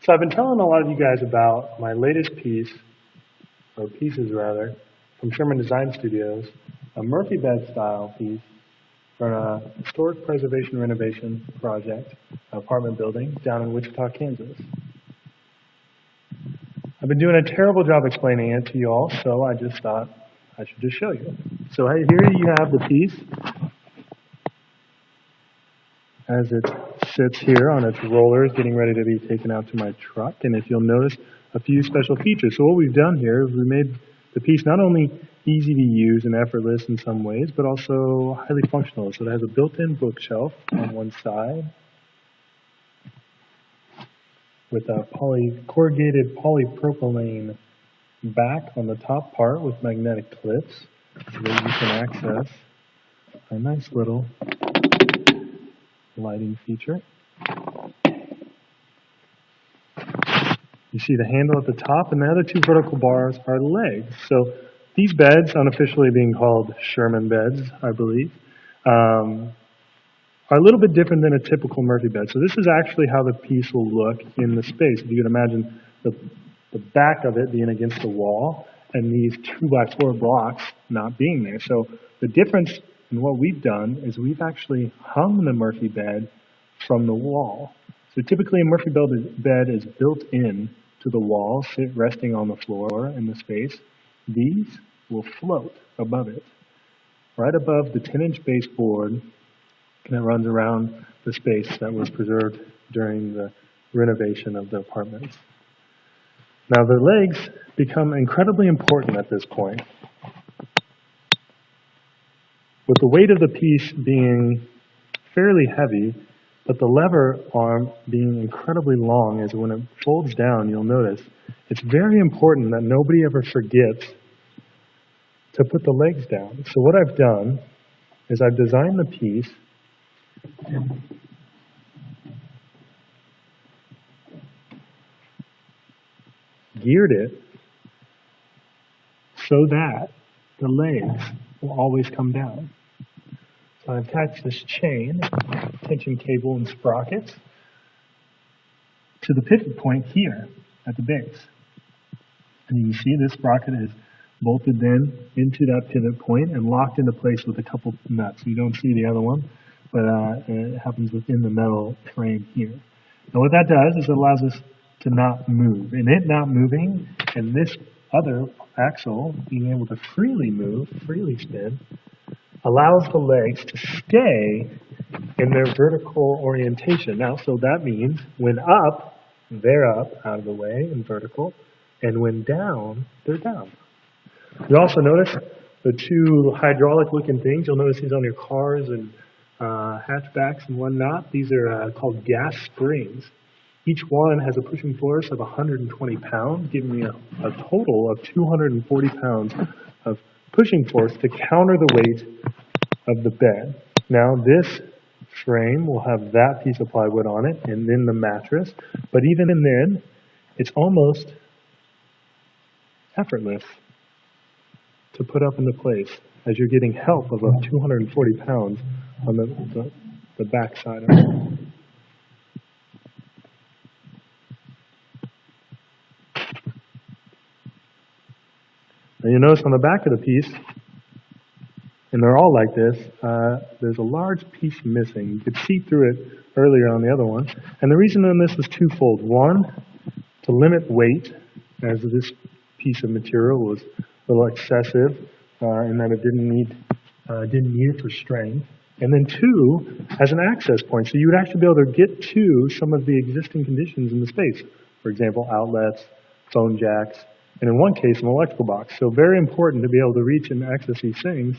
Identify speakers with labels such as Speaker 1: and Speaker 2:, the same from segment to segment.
Speaker 1: So I've been telling a lot of you guys about my latest piece, or pieces rather, from Sherman Design Studios, a Murphy bed style piece for a historic preservation renovation project, an apartment building down in Wichita, Kansas. I've been doing a terrible job explaining it to you all, so I just thought I should just show you. So here you have the piece as it sits here on its rollers, getting ready to be taken out to my truck. And if you'll notice a few special features. So what we've done here is we made the piece not only easy to use and effortless in some ways, but also highly functional. So it has a built-in bookshelf on one side with a corrugated polypropylene back on the top part with magnetic clips so that you can access a nice little lighting feature. You see the handle at the top, and the other two vertical bars are legs. So these beds, unofficially being called Sherman beds, I believe, are a little bit different than a typical Murphy bed. So this is actually how the piece will look in the space. If you can imagine the back of it being against the wall, and these 2x4 blocks not being there. So the difference in what we've done is we've actually hung the Murphy bed from the wall. So typically a Murphy bed is built in to the wall, resting on the floor in the space. These will float above it, right above the 10-inch baseboard that runs around the space that was preserved during the renovation of the apartments. Now the legs become incredibly important at this point. With the weight of the piece being fairly heavy, but the lever arm being incredibly long, as when it folds down, you'll notice, it's very important that nobody ever forgets to put the legs down. So what I've done is I've designed the piece geared it so that the legs will always come down. So I attach this chain, tension cable and sprockets to the pivot point here at the base. And you can see this sprocket is bolted then into that pivot point and locked into place with a couple nuts. You don't see the other one, but it happens within the metal frame here. Now what that does is it allows us to not move. And it not moving, and this other axle being able to freely move, freely spin, allows the legs to stay in their vertical orientation. Now, so that means when up, they're up, out of the way, and vertical, and when down, they're down. You also notice the two hydraulic-looking things. You'll notice these on your cars and hatchbacks and whatnot. These are called gas springs. Each one has a pushing force of 120 pounds, giving me a total of 240 pounds of pushing force to counter the weight of the bed. Now this frame will have that piece of plywood on it and then the mattress, but even then it's almost effortless to put up into place as you're getting help of 240 pounds on the back side of it. Now you notice on the back of the piece, and they're all like this, there's a large piece missing. You could see through it earlier on the other one. And the reason on this was twofold. One, to limit weight, as this piece of material was a little excessive in that it didn't need it for strength. And then two, as an access point. So you would actually be able to get to some of the existing conditions in the space. For example, outlets, phone jacks, and in one case, an electrical box. So very important to be able to reach and access these things,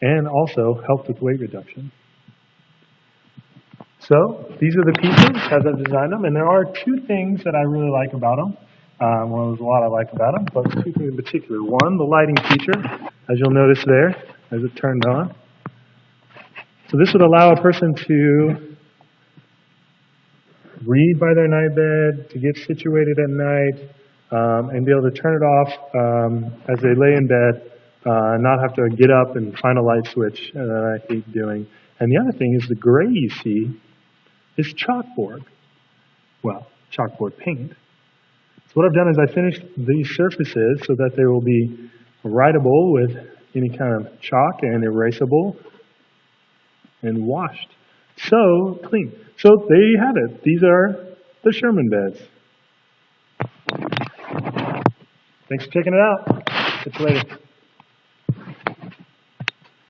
Speaker 1: and also help with weight reduction. So these are the pieces as I've designed them, and there are two things that I really like about them. Well, there's a lot I like about them, but two things in particular. One, the lighting feature, as you'll notice there, as it turned on. So this would allow a person to read by their night bed, to get situated at night, and be able to turn it off as they lay in bed, not have to get up and find a light switch that I hate doing. And the other thing is the gray you see is chalkboard. Well, chalkboard paint. So what I've done is I finished these surfaces so that they will be writable with any kind of chalk and erasable and washed. So clean. So there you have it. These are the Sherman beds. Thanks for checking it out. Catch you later.